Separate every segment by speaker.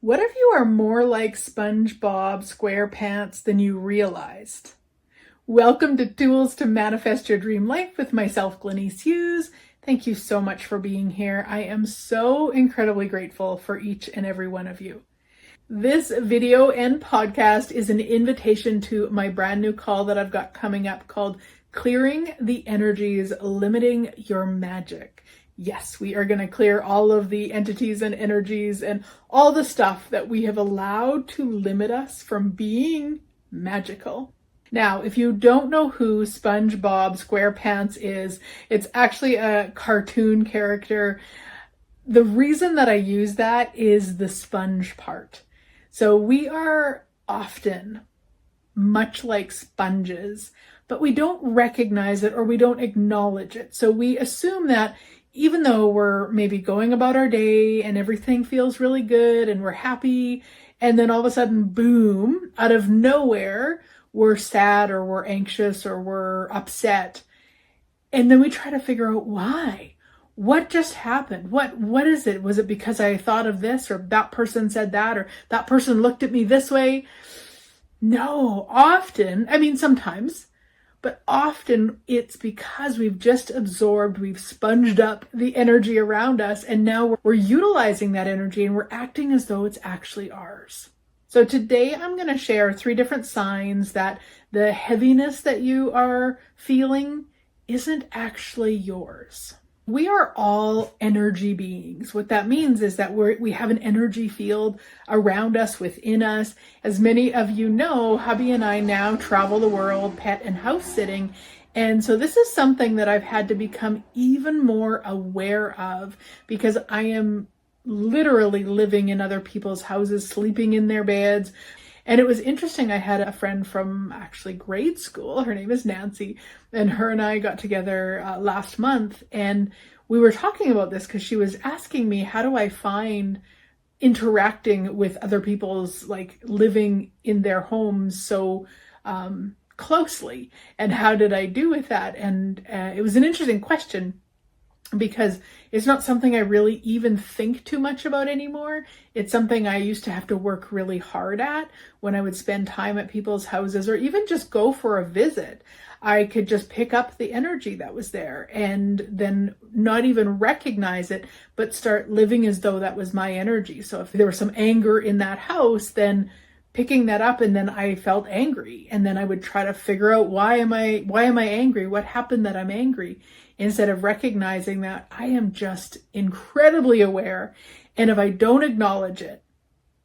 Speaker 1: What if you are more like SpongeBob SquarePants than you realized? Welcome to Tools to Manifest Your Dream Life with myself, Glenyce. Thank you so much for being here. I am so incredibly grateful for each and every one of you. This video and podcast is an invitation to my brand new call that I've got coming up called Clearing the Energies Limiting Your Magic. Yes, we are going to clear all of the entities and energies and all the stuff that we have allowed to limit us from being magical. Now, if you don't know who SpongeBob SquarePants is, it's actually a cartoon character. The reason that I use that is the sponge part. So we are often much like sponges, but we don't recognize it or we don't acknowledge it. So we assume that even though we're maybe going about our day and everything feels really good and we're happy, and then all of a sudden, boom, out of nowhere, we're sad or we're anxious or we're upset. And then we try to figure out why. What just happened? What is it? Was it because I thought of this, or that person said that, or that person looked at me this way? No, often, sometimes, but often it's because we've just absorbed, we've sponged up the energy around us, and now we're utilizing that energy and we're acting as though it's actually ours. So today I'm going to share 3 different signs that the heaviness that you are feeling isn't actually yours. We are all energy beings. What that means is that we have an energy field around us, within us. As many of you know, hubby and I now travel the world pet and house sitting. And so this is something that I've had to become even more aware of, because I am literally living in other people's houses, sleeping in their beds. And it was interesting. I had a friend from actually grade school. Her name is Nancy, and her and I got together last month, and we were talking about this because she was asking me, how do I find interacting with other people's, living in their homes so closely, and how did I do with that? And it was an interesting question, because it's not something I really even think too much about anymore. It's something I used to have to work really hard at when I would spend time at people's houses or even just go for a visit. I could just pick up the energy that was there and then not even recognize it, but start living as though that was my energy. So if there was some anger in that house, then picking that up, and then I felt angry, and then I would try to figure out why am I angry? What happened that I'm angry? Instead of recognizing that I am just incredibly aware. And if I don't acknowledge it,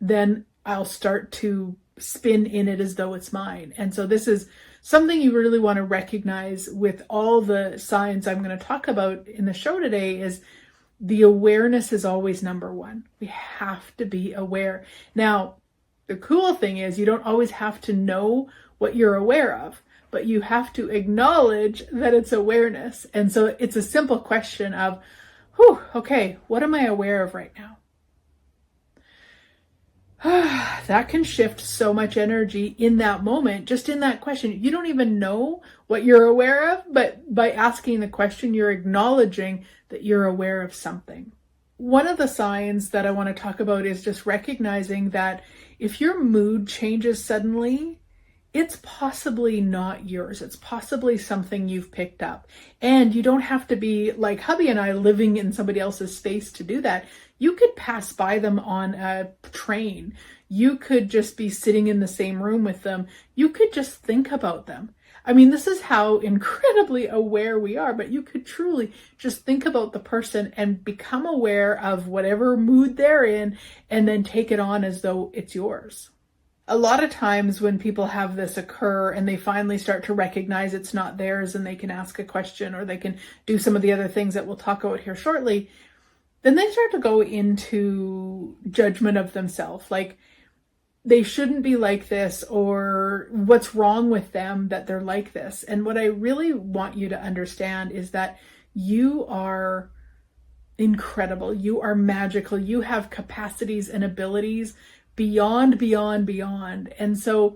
Speaker 1: then I'll start to spin in it as though it's mine. And so this is something you really want to recognize with all the signs I'm going to talk about in the show today. Is the awareness is always number one. We have to be aware. Now, the cool thing is you don't always have to know what you're aware of, but you have to acknowledge that it's awareness. And so it's a simple question of, okay, what am I aware of right now? That can shift so much energy in that moment, just in that question. You don't even know what you're aware of, but by asking the question, you're acknowledging that you're aware of something. One of the signs that I want to talk about is just recognizing that if your mood changes suddenly, it's possibly not yours. It's possibly something you've picked up. And you don't have to be like hubby and I living in somebody else's space to do that. You could pass by them on a train. You could just be sitting in the same room with them. You could just think about them. This is how incredibly aware we are, but you could truly just think about the person and become aware of whatever mood they're in, and then take it on as though it's yours. A lot of times when people have this occur and they finally start to recognize it's not theirs, and they can ask a question or they can do some of the other things that we'll talk about here shortly, then they start to go into judgment of themselves. Like, they shouldn't be like this, or what's wrong with them that they're like this. And what I really want you to understand is that you are incredible. You are magical. You have capacities and abilities beyond. And so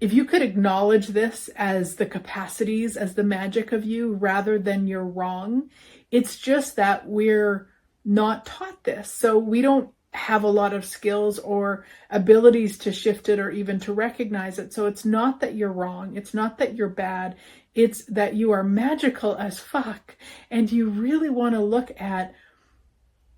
Speaker 1: if you could acknowledge this as the capacities, as the magic of you, rather than you're wrong, it's just that we're not taught this. So we don't have a lot of skills or abilities to shift it or even to recognize it. So it's not that you're wrong. It's not that you're bad. It's that you are magical as fuck. And you really want to look at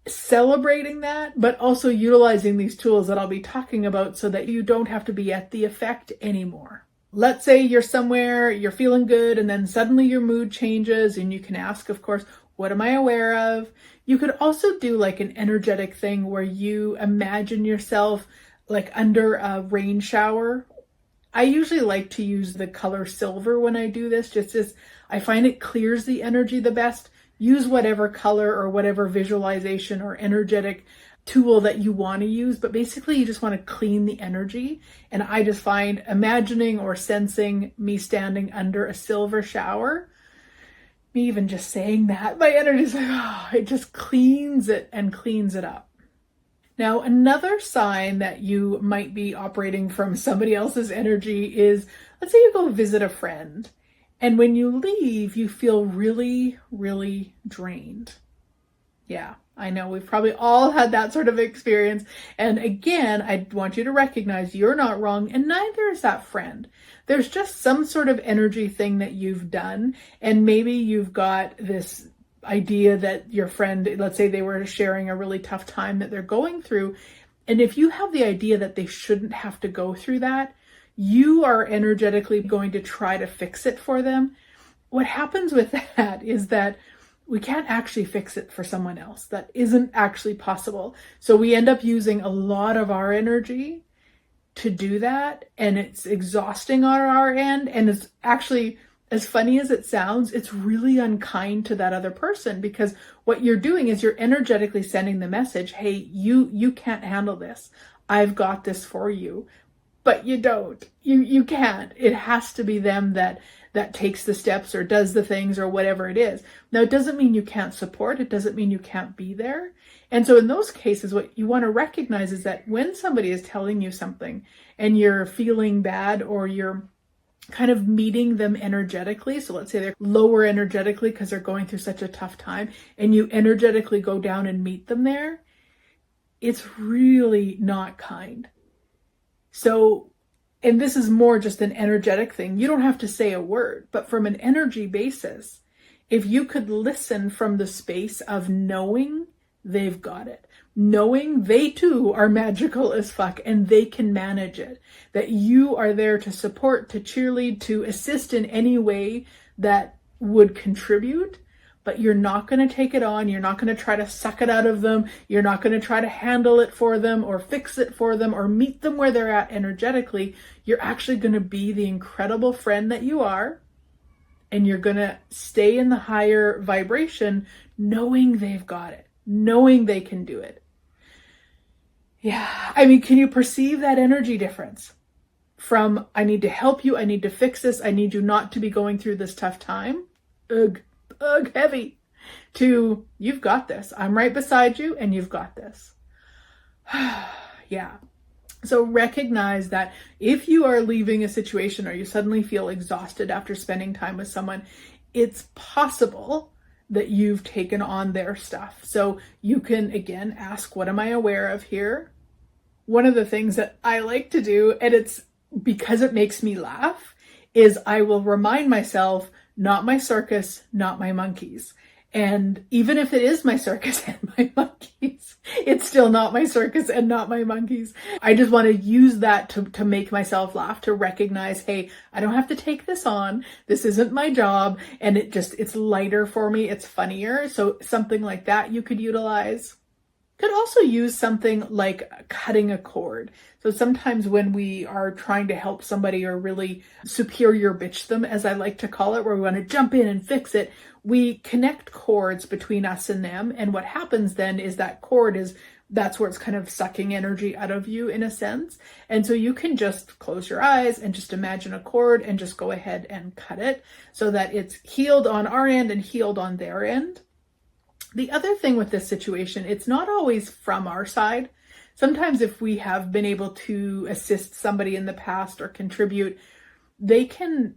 Speaker 1: celebrating that, but also utilizing these tools that I'll be talking about so that you don't have to be at the effect anymore. Let's say you're somewhere, you're feeling good, and then suddenly your mood changes, and you can ask, of course, what am I aware of? You could also do like an energetic thing where you imagine yourself like under a rain shower. I usually like to use the color silver when I do this, just as I find it clears the energy the best. Use whatever color or whatever visualization or energetic tool that you want to use, but basically you just want to clean the energy. And I just find imagining or sensing me standing under a silver shower, me even just saying that, my energy is like, oh, it just cleans it and cleans it up. Now, another sign that you might be operating from somebody else's energy is, let's say you go visit a friend, and when you leave, you feel really, really drained. Yeah, I know we've probably all had that sort of experience. And again, I want you to recognize you're not wrong, and neither is that friend. There's just some sort of energy thing that you've done, and maybe you've got this idea that your friend, let's say they were sharing a really tough time that they're going through, and if you have the idea that they shouldn't have to go through that, you are energetically going to try to fix it for them. What happens with that is that we can't actually fix it for someone else. That isn't actually possible. So we end up using a lot of our energy to do that, and it's exhausting on our end, and it's actually, as funny as it sounds, it's really unkind to that other person, because what you're doing is you're energetically sending the message, hey, you can't handle this. I've got this for you. But you don't. You can't. It has to be them that takes the steps or does the things or whatever it is. Now, it doesn't mean you can't support. It doesn't mean you can't be there. And so in those cases, what you want to recognize is that when somebody is telling you something and you're feeling bad, or you're kind of meeting them energetically. So let's say they're lower energetically because they're going through such a tough time, and you energetically go down and meet them there. It's really not kind. So, and this is more just an energetic thing. You don't have to say a word, but from an energy basis, if you could listen from the space of knowing they've got it, knowing they too are magical as fuck and they can manage it, that you are there to support, to cheerlead, to assist in any way that would contribute, but you're not going to take it on. You're not going to try to suck it out of them. You're not going to try to handle it for them or fix it for them or meet them where they're at energetically. You're actually going to be the incredible friend that you are. And you're going to stay in the higher vibration, knowing they've got it, knowing they can do it. Yeah. I mean, can you perceive that energy difference from, I need to help you, I need to fix this, I need you not to be going through this tough time? Ugh, heavy, to you've got this. I'm right beside you and you've got this. Yeah. So recognize that if you are leaving a situation or you suddenly feel exhausted after spending time with someone, it's possible that you've taken on their stuff. So you can, again, ask, what am I aware of here? One of the things that I like to do, and it's because it makes me laugh, is I will remind myself, not my circus, not my monkeys. And even if it is my circus and my monkeys, it's still not my circus and not my monkeys. I just want to use that to make myself laugh, to recognize, hey, I don't have to take this on. This isn't my job. And it's lighter for me. It's funnier. So something like that you could utilize. Could also use something like cutting a cord. So sometimes when we are trying to help somebody or really superior bitch them, as I like to call it, where we want to jump in and fix it, we connect cords between us and them. And what happens then is that cord that's where it's kind of sucking energy out of you in a sense. And so you can just close your eyes and just imagine a cord and just go ahead and cut it so that it's healed on our end and healed on their end. The other thing with this situation, it's not always from our side. Sometimes if we have been able to assist somebody in the past or contribute, they can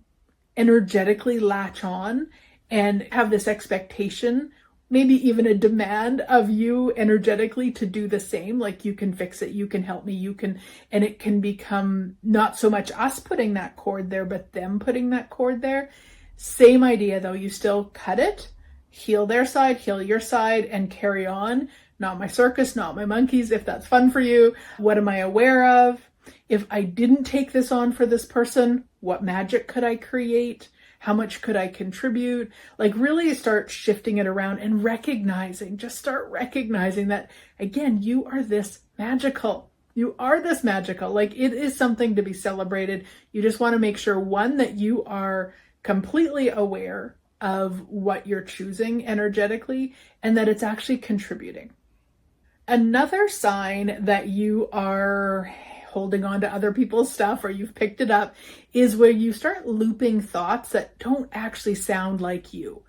Speaker 1: energetically latch on and have this expectation maybe even a demand of you energetically to do the same. Like, you can fix it, you can help me, you can, and it can become not so much us putting that cord there, but them putting that cord there. Same idea though, you still cut it, heal their side, heal your side, and carry on. Not my circus, not my monkeys, if that's fun for you. What am I aware of? If I didn't take this on for this person, what magic could I create? How much could I contribute? Like, really start shifting it around and recognizing, just start recognizing that, again, you are this magical. You are this magical. Like, it is something to be celebrated. You just want to make sure, one, that you are completely aware of what you're choosing energetically and that it's actually contributing. Another sign that you are holding on to other people's stuff or you've picked it up is where you start looping thoughts that don't actually sound like you.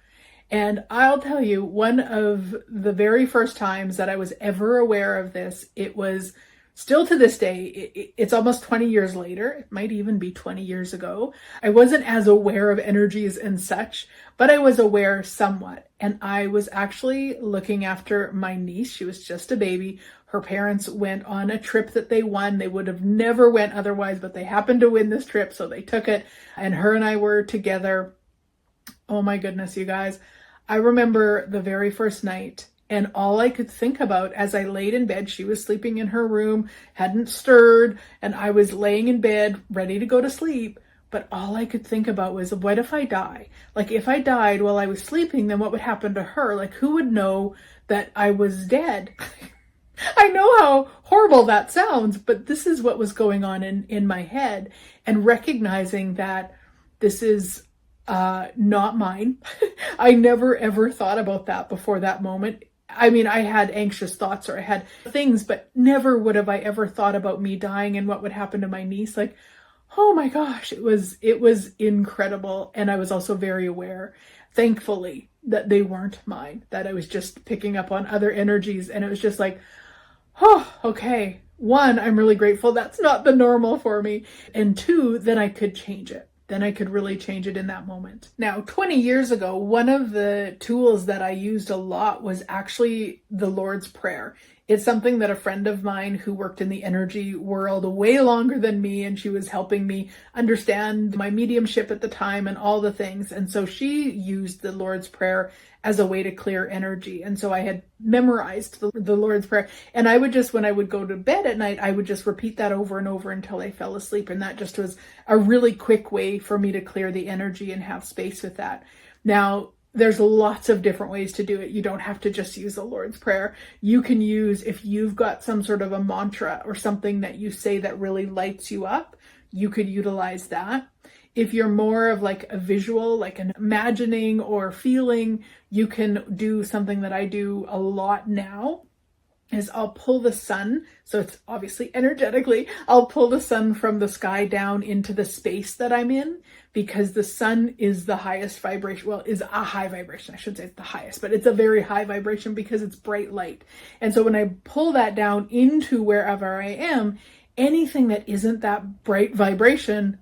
Speaker 1: And I'll tell you, one of the very first times that I was ever aware of this, it was still to this day, it's almost 20 years later, it might even be 20 years ago. I wasn't as aware of energies and such, but I was aware somewhat. And I was actually looking after my niece. She was just a baby. Her parents went on a trip that they won. They would have never went otherwise, but they happened to win this trip, so they took it. And her and I were together. Oh my goodness, you guys. I remember the very first night, and all I could think about as I laid in bed, she was sleeping in her room, hadn't stirred, and I was laying in bed ready to go to sleep. But all I could think about was, what if I die? Like, if I died while I was sleeping, then what would happen to her? Like, who would know that I was dead? I know how horrible that sounds, but this is what was going on in my head, and recognizing that this is not mine. I never ever thought about that before that moment. I mean, I had anxious thoughts or I had things, but never would have I ever thought about me dying and what would happen to my niece. Like, oh my gosh, it was incredible. And I was also very aware, thankfully, that they weren't mine, that I was just picking up on other energies. And it was just like, oh, okay. One, I'm really grateful that's not the normal for me. And two, that I could change it. Then I could really change it in that moment. Now, 20 years ago, one of the tools that I used a lot was actually the Lord's Prayer. It's something that a friend of mine who worked in the energy world way longer than me, and she was helping me understand my mediumship at the time and all the things. And so she used the Lord's Prayer as a way to clear energy. And so I had memorized the Lord's Prayer. And I would just, when I would go to bed at night, I would just repeat that over and over until I fell asleep. And that just was a really quick way for me to clear the energy and have space with that. Now, there's lots of different ways to do it. You don't have to just use the Lord's Prayer. You can use, if you've got some sort of a mantra or something that you say that really lights you up, you could utilize that. If you're more of like a visual, like an imagining or feeling, you can do something that I do a lot now, is I'll pull the sun. So it's obviously energetically, I'll pull the sun from the sky down into the space that I'm in, because the sun is the highest vibration. Well, is a high vibration. I should say it's the highest, but it's a very high vibration because it's bright light. And so when I pull that down into wherever I am, anything that isn't that bright vibration,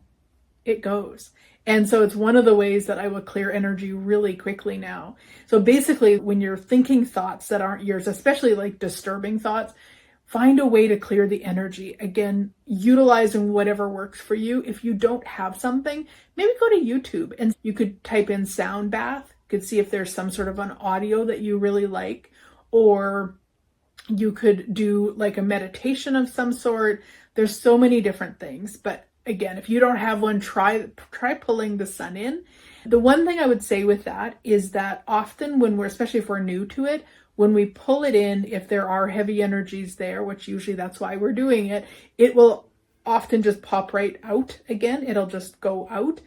Speaker 1: it goes. And so it's one of the ways that I will clear energy really quickly now. So basically, when you're thinking thoughts that aren't yours, especially like disturbing thoughts, find a way to clear the energy. Again, utilizing whatever works for you. If you don't have something, maybe go to YouTube and you could type in sound bath. You could see if there's some sort of an audio that you really like, or you could do like a meditation of some sort. There's so many different things, but again, if you don't have one, try pulling the sun in. The one thing I would say with that is that often when especially if we're new to it, when we pull it in, if there are heavy energies there, which usually that's why we're doing it, it will often just pop right out again. It'll just go out.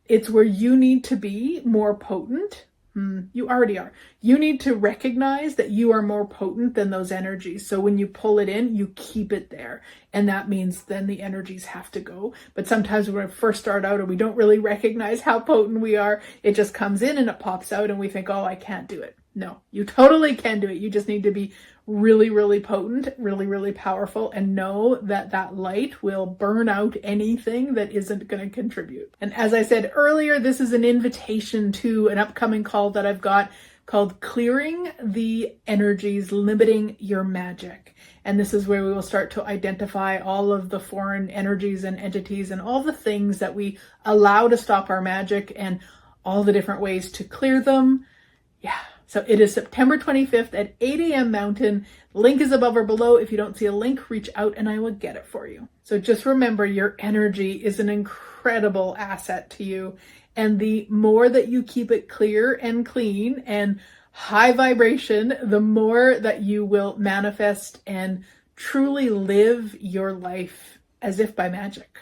Speaker 1: It's where you need to be more potent. You already are. You need to recognize that you are more potent than those energies. So when you pull it in, you keep it there. And that means then the energies have to go. But sometimes when we first start out and we don't really recognize how potent we are, it just comes in and it pops out and we think, oh, I can't do it. No, you totally can do it. You just need to be really, really potent, really, really powerful, and know that that light will burn out anything that isn't going to contribute. And as I said earlier, this is an invitation to an upcoming call that I've got called Clearing the Energies Limiting Your Magic. And this is where we will start to identify all of the foreign energies and entities and all the things that we allow to stop our magic and all the different ways to clear them. Yeah. So it is September 25th at 8 a.m. Mountain. Link is above or below. If you don't see a link, reach out and I will get it for you. So just remember, your energy is an incredible asset to you. And the more that you keep it clear and clean and high vibration, the more that you will manifest and truly live your life as if by magic.